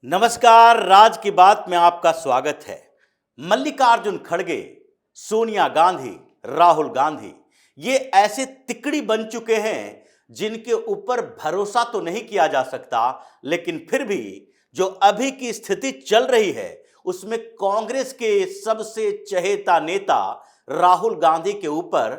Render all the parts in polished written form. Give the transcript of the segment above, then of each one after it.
नमस्कार, राज की बात में आपका स्वागत है। मल्लिकार्जुन खड़गे, सोनिया गांधी, राहुल गांधी ये ऐसे तिकड़ी बन चुके हैं जिनके ऊपर भरोसा तो नहीं किया जा सकता, लेकिन फिर भी जो अभी की स्थिति चल रही है उसमें कांग्रेस के सबसे चहेता नेता राहुल गांधी के ऊपर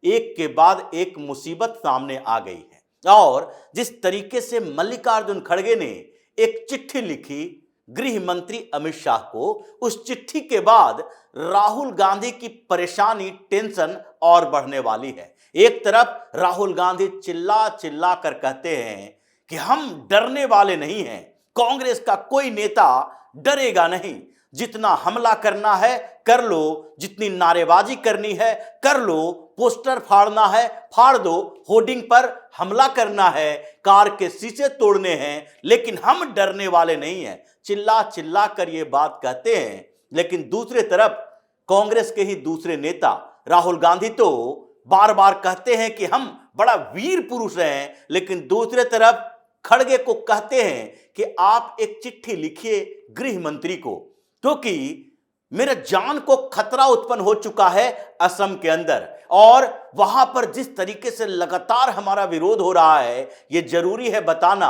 एक के बाद एक मुसीबत सामने आ गई है। और जिस तरीके से मल्लिकार्जुन खड़गे ने एक चिट्ठी लिखी गृह मंत्री अमित शाह को, उस चिट्ठी के बाद राहुल गांधी की परेशानी, टेंशन और बढ़ने वाली है। एक तरफ राहुल गांधी चिल्ला चिल्ला कर कहते हैं कि हम डरने वाले नहीं हैं, कांग्रेस का कोई नेता डरेगा नहीं, जितना हमला करना है कर लो, जितनी नारेबाजी करनी है कर लो, पोस्टर फाड़ना है फाड़ दो, होर्डिंग पर हमला करना है, कार के शीशे तोड़ने हैं, लेकिन हम डरने वाले नहीं हैं। चिल्ला चिल्ला कर ये बात कहते हैं। लेकिन दूसरे तरफ कांग्रेस के ही दूसरे नेता राहुल गांधी तो बार बार कहते हैं कि हम बड़ा वीर पुरुष हैं, लेकिन दूसरे तरफ खड़गे को कहते हैं कि आप एक चिट्ठी लिखिए गृह मंत्री को, क्योंकि मेरे जान को खतरा उत्पन्न हो चुका है असम के अंदर, और वहां पर जिस तरीके से लगातार हमारा विरोध हो रहा है, यह जरूरी है बताना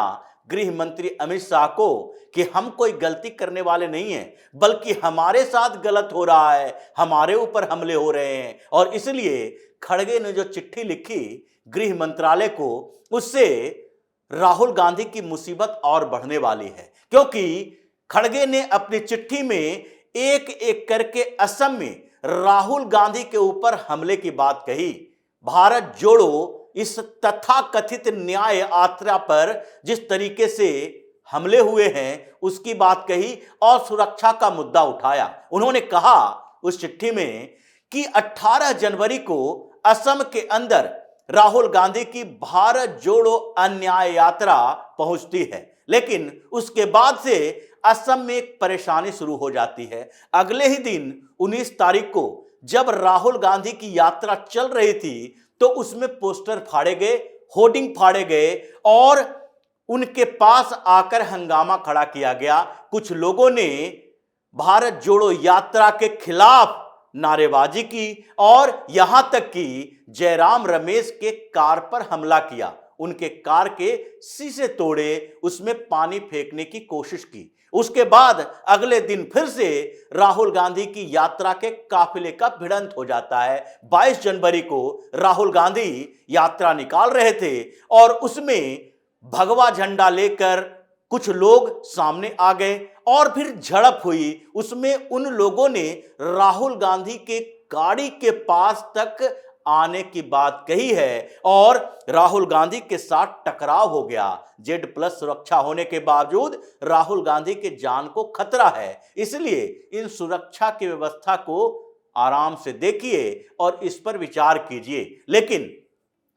गृह मंत्री अमित शाह को कि हम कोई गलती करने वाले नहीं हैं, बल्कि हमारे साथ गलत हो रहा है, हमारे ऊपर हमले हो रहे हैं। और इसलिए खड़गे ने जो चिट्ठी लिखी गृह मंत्रालय को, उससे राहुल गांधी की मुसीबत और बढ़ने वाली है, क्योंकि खड़गे ने अपनी चिट्ठी में एक एक करके असम में राहुल गांधी के ऊपर हमले की बात कही। भारत जोड़ो इस तथाकथित न्याय यात्रा पर जिस तरीके से हमले हुए हैं उसकी बात कही और सुरक्षा का मुद्दा उठाया। उन्होंने कहा उस चिट्ठी में कि 18 जनवरी को असम के अंदर राहुल गांधी की भारत जोड़ो अन्याय यात्रा पहुंचती है, लेकिन उसके बाद से असम में एक परेशानी शुरू हो जाती है। अगले ही दिन 19 तारीख को जब राहुल गांधी की यात्रा चल रही थी तो उसमें पोस्टर फाड़े गए, होर्डिंग फाड़े गए और उनके पास आकर हंगामा खड़ा किया गया। कुछ लोगों ने भारत जोड़ो यात्रा के खिलाफ नारेबाजी की और यहां तक कि जयराम रमेश के कार पर हमला किया, उनके कार के शीशे तोड़े, उसमें पानी फेंकने की कोशिश की। उसके बाद अगले दिन फिर से राहुल गांधी की यात्रा के काफिले का भिड़ंत हो जाता है। 22 जनवरी को राहुल गांधी यात्रा निकाल रहे थे और उसमें भगवा झंडा लेकर कुछ लोग सामने आ गए और फिर झड़प हुई। उसमें उन लोगों ने राहुल गांधी के गाड़ी के पास तक आने की बात कही है और राहुल गांधी के साथ टकराव हो गया। Z+ सुरक्षा होने के बावजूद राहुल गांधी के जान को खतरा है, इसलिए इन सुरक्षा की व्यवस्था को आराम से देखिए और इस पर विचार कीजिए। लेकिन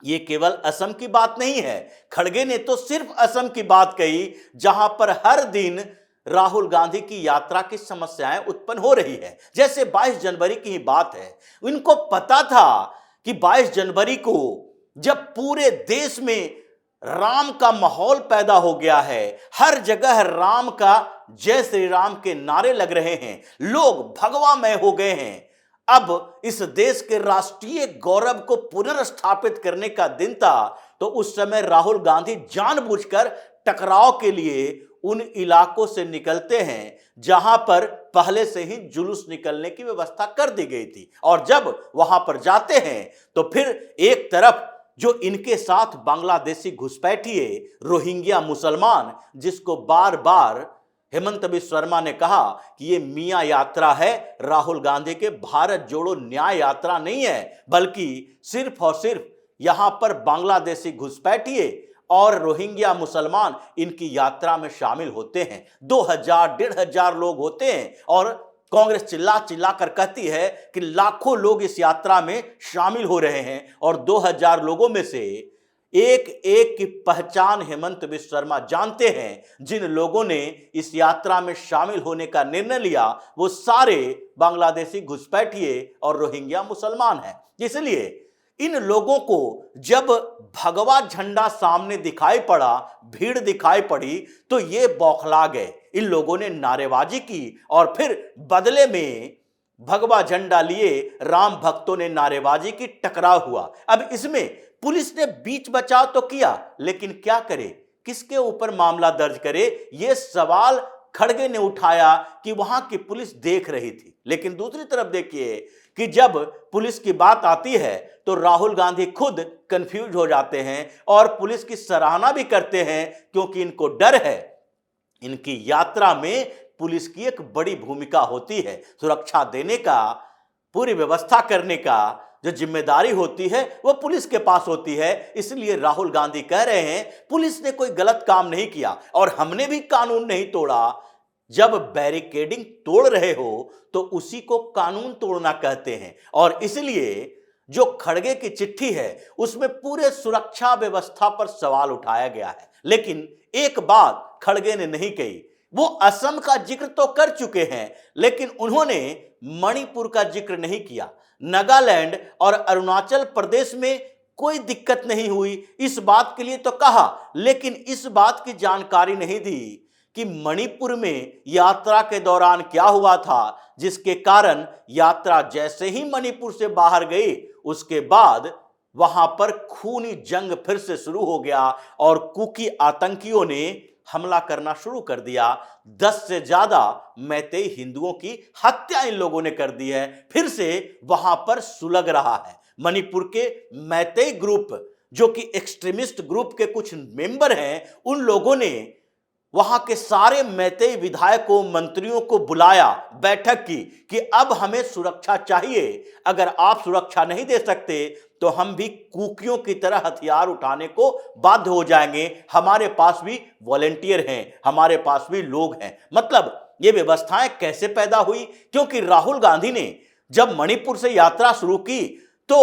ये केवल असम की बात नहीं है। खड़गे ने तो सिर्फ असम की बात कही, जहां पर हर दिन राहुल गांधी की यात्रा की समस्याएं उत्पन्न हो रही है। जैसे 22 जनवरी की ही बात है, इनको पता था कि 22 जनवरी को जब पूरे देश में राम का माहौल पैदा हो गया है, हर जगह राम का जय श्री राम के नारे लग रहे हैं, लोग भगवामय हो गए हैं, अब इस देश के राष्ट्रीय गौरव को पुनर्स्थापित करने का दिन था, तो उस समय राहुल गांधी जानबूझकर टकराव के लिए उन इलाकों से निकलते हैं जहां पर पहले से ही जुलूस निकलने की व्यवस्था कर दी गई थी। और जब वहां पर जाते हैं तो फिर एक तरफ जो इनके साथ बांग्लादेशी घुसपैठिए रोहिंग्या मुसलमान, जिसको बार बार हेमंत बिस्वा शर्मा ने कहा कि ये मियां यात्रा है, राहुल गांधी के भारत जोड़ो न्याय यात्रा नहीं है, बल्कि सिर्फ और सिर्फ यहां पर बांग्लादेशी घुसपैठिए और रोहिंग्या मुसलमान इनकी यात्रा में शामिल होते हैं। 2000-1500 लोग होते हैं और कांग्रेस चिल्ला चिल्ला कर कहती है कि लाखों लोग इस यात्रा में शामिल हो रहे हैं और 2000 लोगों में से एक एक की पहचान हेमंत बिस्वा शर्मा जानते हैं। जिन लोगों ने इस यात्रा में शामिल होने का निर्णय लिया वो सारे बांग्लादेशी घुसपैठिए और रोहिंग्या मुसलमान हैं। इसलिए इन लोगों को जब भगवा झंडा सामने दिखाई पड़ा, भीड़ दिखाई पड़ी, तो ये बौखला गए। इन लोगों ने नारेबाजी की और फिर बदले में भगवा झंडा लिए राम भक्तों ने नारेबाजी की, टकराव हुआ। अब इसमें पुलिस ने बीच बचाव तो किया, लेकिन क्या करे, किसके ऊपर मामला दर्ज करे, यह सवाल खड़गे ने उठाया कि वहां की पुलिस देख रही थी। लेकिन दूसरी तरफ देखिए कि जब पुलिस की बात आती है तो राहुल गांधी खुद कंफ्यूज हो जाते हैं और पुलिस की सराहना भी करते हैं, क्योंकि इनको डर है इनकी यात्रा में पुलिस की एक बड़ी भूमिका होती है। सुरक्षा देने का, पूरी व्यवस्था करने का जो जिम्मेदारी होती है वो पुलिस के पास होती है। इसलिए राहुल गांधी कह रहे हैं पुलिस ने कोई गलत काम नहीं किया और हमने भी कानून नहीं तोड़ा। जब बैरिकेडिंग तोड़ रहे हो तो उसी को कानून तोड़ना कहते हैं। और इसलिए जो खड़गे की चिट्ठी है उसमें पूरे सुरक्षा व्यवस्था पर सवाल उठाया गया है। लेकिन एक बात खड़गे ने नहीं कही, वो असम का जिक्र तो कर चुके हैं, लेकिन उन्होंने मणिपुर का जिक्र नहीं किया। नागालैंड और अरुणाचल प्रदेश में कोई दिक्कत नहीं हुई, इस बात के लिए तो कहा, लेकिन इस बात की जानकारी नहीं दी कि मणिपुर में यात्रा के दौरान क्या हुआ था, जिसके कारण यात्रा जैसे ही मणिपुर से बाहर गई उसके बाद वहां पर खूनी जंग फिर से शुरू हो गया और कुकी आतंकियों ने हमला करना शुरू कर दिया। 10 से ज्यादा मैतेई हिंदुओं की हत्या इन लोगों ने कर दी है। फिर से वहां पर सुलग रहा है। मणिपुर के मैतेई ग्रुप, जो कि एक्सट्रीमिस्ट ग्रुप के कुछ मेंबर हैं, उन लोगों ने वहां के सारे मैतेई विधायकों, मंत्रियों को बुलाया, बैठक की कि अब हमें सुरक्षा चाहिए, अगर आप सुरक्षा नहीं दे सकते तो हम भी कुकियों की तरह हथियार उठाने को बाध्य हो जाएंगे। हमारे पास भी वॉलेंटियर हैं, हमारे पास भी लोग हैं। मतलब ये व्यवस्थाएं कैसे पैदा हुई? क्योंकि राहुल गांधी ने जब मणिपुर से यात्रा शुरू की तो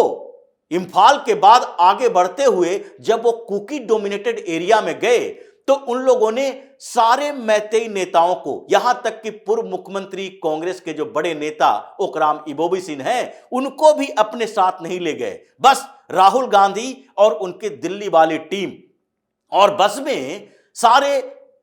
इंफाल के बाद आगे बढ़ते हुए जब वो कुकी डोमिनेटेड एरिया में गए तो उन लोगों ने सारे मैतेई नेताओं को, यहां तक कि पूर्व मुख्यमंत्री कांग्रेस के जो बड़े नेता ओकराम इबोबी सिंह हैं, उनको भी अपने साथ नहीं ले गए। बस राहुल गांधी और उनके दिल्ली वाली टीम और बस में सारे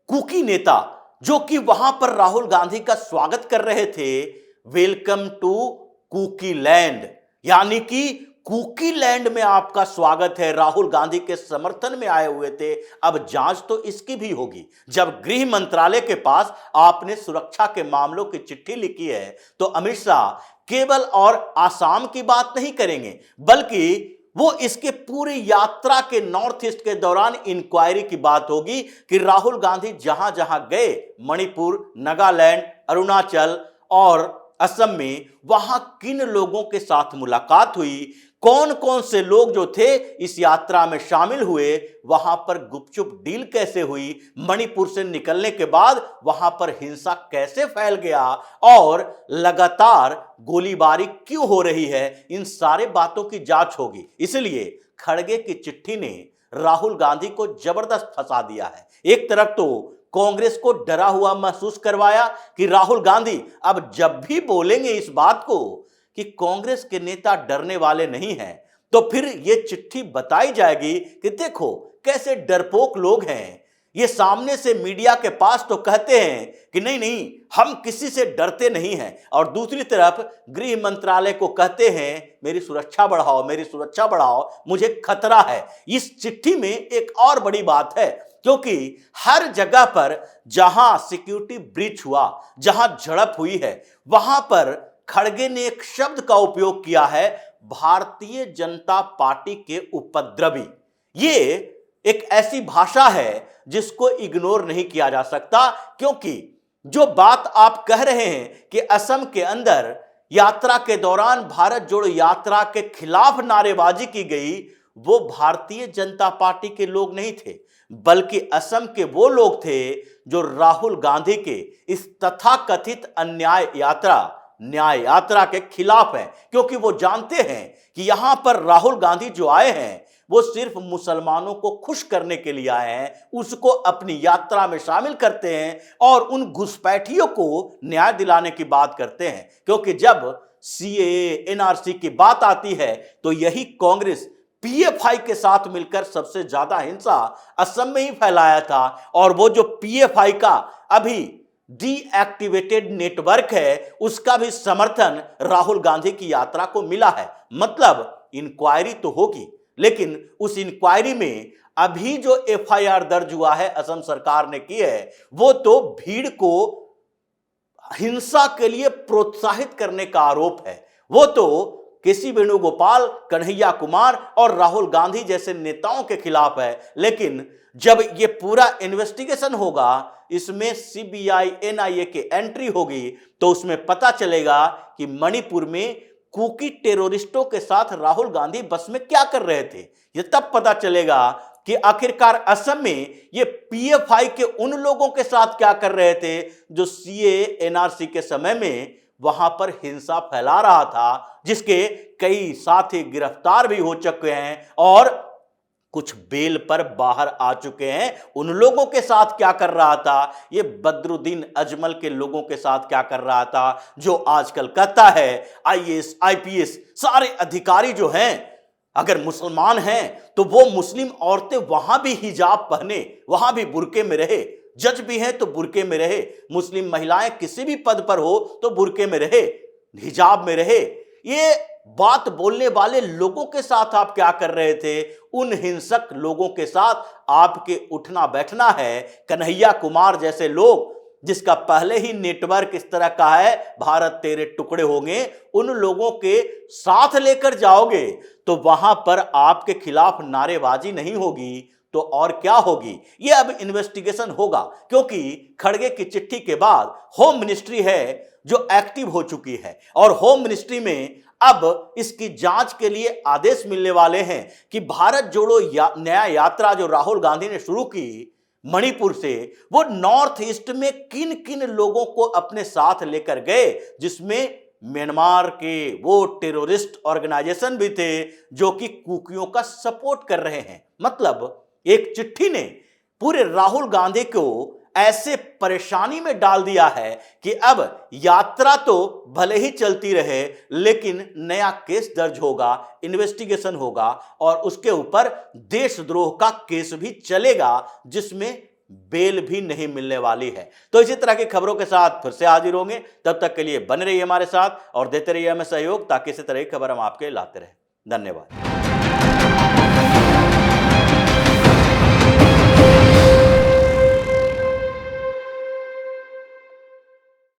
कुकी नेता जो कि वहां पर राहुल गांधी का स्वागत कर रहे थे। वेलकम टू कुकी लैंड, यानी कि कुकी लैंड में आपका स्वागत है, राहुल गांधी के समर्थन में आए हुए थे। अब जांच तो इसकी भी होगी। जब गृह मंत्रालय के पास आपने सुरक्षा के मामलों की चिट्ठी लिखी है तो अमित शाह केवल और आसाम की बात नहीं करेंगे, बल्कि वो इसके पूरी यात्रा के नॉर्थ ईस्ट के दौरान इंक्वायरी की बात होगी कि राहुल गांधी जहां जहां गए, मणिपुर, नागालैंड, अरुणाचल और असम में, वहां किन लोगों के साथ मुलाकात हुई, कौन कौन से लोग जो थे इस यात्रा में शामिल हुए, वहां पर गुपचुप डील कैसे हुई, मणिपुर से निकलने के बाद वहां पर हिंसा कैसे फैल गया और लगातार गोलीबारी क्यों हो रही है, इन सारे बातों की जांच होगी। इसलिए खड़गे की चिट्ठी ने राहुल गांधी को जबरदस्त फंसा दिया है। एक तरफ तो कांग्रेस को डरा हुआ महसूस करवाया कि राहुल गांधी अब जब भी बोलेंगे इस बात को कि कांग्रेस के नेता डरने वाले नहीं हैं, तो फिर यह चिट्ठी बताई जाएगी कि देखो कैसे डरपोक लोग हैं। ये सामने से मीडिया के पास तो कहते हैं कि नहीं नहीं हम किसी से डरते नहीं हैं, और दूसरी तरफ गृह मंत्रालय को कहते हैं मेरी सुरक्षा बढ़ाओ, मेरी सुरक्षा बढ़ाओ, मुझे खतरा है। इस चिट्ठी में एक और बड़ी बात है, क्योंकि हर जगह पर जहां सिक्योरिटी ब्रीच हुआ, जहां झड़प हुई है, वहां पर खड़गे ने एक शब्द का उपयोग किया है, भारतीय जनता पार्टी के उपद्रवी। ये एक ऐसी भाषा है जिसको इग्नोर नहीं किया जा सकता, क्योंकि जो बात आप कह रहे हैं कि असम के अंदर यात्रा के दौरान भारत जोड़ो यात्रा के खिलाफ नारेबाजी की गई, वो भारतीय जनता पार्टी के लोग नहीं थे, बल्कि असम के वो लोग थे जो राहुल गांधी के इस तथाकथित न्याय यात्रा के खिलाफ है। क्योंकि वो जानते हैं कि यहां पर राहुल गांधी जो आए हैं वो सिर्फ मुसलमानों को खुश करने के लिए आए हैं, उसको अपनी यात्रा में शामिल करते हैं और उन घुसपैठियों को न्याय दिलाने की बात करते हैं। क्योंकि जब सीएए, एनआरसी की बात आती है तो यही कांग्रेस पीएफआई के साथ मिलकर सबसे ज्यादा हिंसा असम में ही फैलाया था। और वो जो पीएफआई का अभी डीएक्टिवेटेड नेटवर्क है, उसका भी समर्थन राहुल गांधी की यात्रा को मिला है। मतलब इंक्वायरी तो होगी, लेकिन उस इंक्वायरी में अभी जो एफआईआर दर्ज हुआ है असम सरकार ने की है, वो तो भीड़ को हिंसा के लिए प्रोत्साहित करने का आरोप है। वो तो केसी वेणुगोपाल, कन्हैया कुमार और राहुल गांधी जैसे नेताओं के खिलाफ है। लेकिन जब ये पूरा इन्वेस्टिगेशन होगा, इसमें सीबीआई, एनआईए की एंट्री होगी, तो उसमें पता चलेगा कि मणिपुर में कुकी टेररिस्टों के साथ राहुल गांधी बस में क्या कर रहे थे। ये तब पता चलेगा कि आखिरकार असम में ये पीएफआई के उन लोगों के साथ क्या कर रहे थे जो सीए, एनआरसी के समय में वहां पर हिंसा फैला रहा था, जिसके कई साथी गिरफ्तार भी हो चुके हैं और कुछ बेल पर बाहर आ चुके हैं। उन लोगों के साथ क्या कर रहा था, ये बदरुद्दीन अजमल के लोगों के साथ क्या कर रहा था, जो आजकल कहता है आईएएस, आईपीएस सारे अधिकारी जो हैं अगर मुसलमान हैं तो वो मुस्लिम औरतें वहां भी हिजाब पहने, वहां भी बुर्के में रहे, जज भी हैं तो बुर्के में रहे, मुस्लिम महिलाएं किसी भी पद पर हो तो बुर्के में रहे, हिजाब में रहे। ये बात बोलने वाले लोगों के साथ आप क्या कर रहे थे? उन हिंसक लोगों के साथ आपके उठना बैठना है। कन्हैया कुमार जैसे लोग, जिसका पहले ही नेटवर्क इस तरह का है, भारत तेरे टुकड़े होंगे, उन लोगों के साथ लेकर जाओगे तो वहां पर आपके खिलाफ नारेबाजी नहीं होगी तो और क्या होगी? ये अब इन्वेस्टिगेशन होगा, क्योंकि खड़गे की चिट्ठी के बाद होम मिनिस्ट्री है जो एक्टिव हो चुकी है और होम मिनिस्ट्री में अब इसकी जांच के लिए आदेश मिलने वाले हैं कि भारत जोड़ो नया यात्रा जो राहुल गांधी ने शुरू की मणिपुर से, वो नॉर्थ ईस्ट में किन किन लोगों को अपने साथ लेकर गए, जिसमें म्यांमार के वो टेररिस्ट ऑर्गेनाइजेशन भी थे जो कि कुकियों का सपोर्ट कर रहे हैं। मतलब एक चिट्ठी ने पूरे राहुल गांधी को ऐसे परेशानी में डाल दिया है कि अब यात्रा तो भले ही चलती रहे, लेकिन नया केस दर्ज होगा, इन्वेस्टिगेशन होगा और उसके ऊपर देशद्रोह का केस भी चलेगा, जिसमें बेल भी नहीं मिलने वाली है। तो इसी तरह की खबरों के साथ फिर से हाजिर होंगे। तब तक के लिए बने रहिए हमारे साथ और देते रहिए हमें सहयोग, ताकि इसी तरह की खबर हम आपके लाते रहें। धन्यवाद।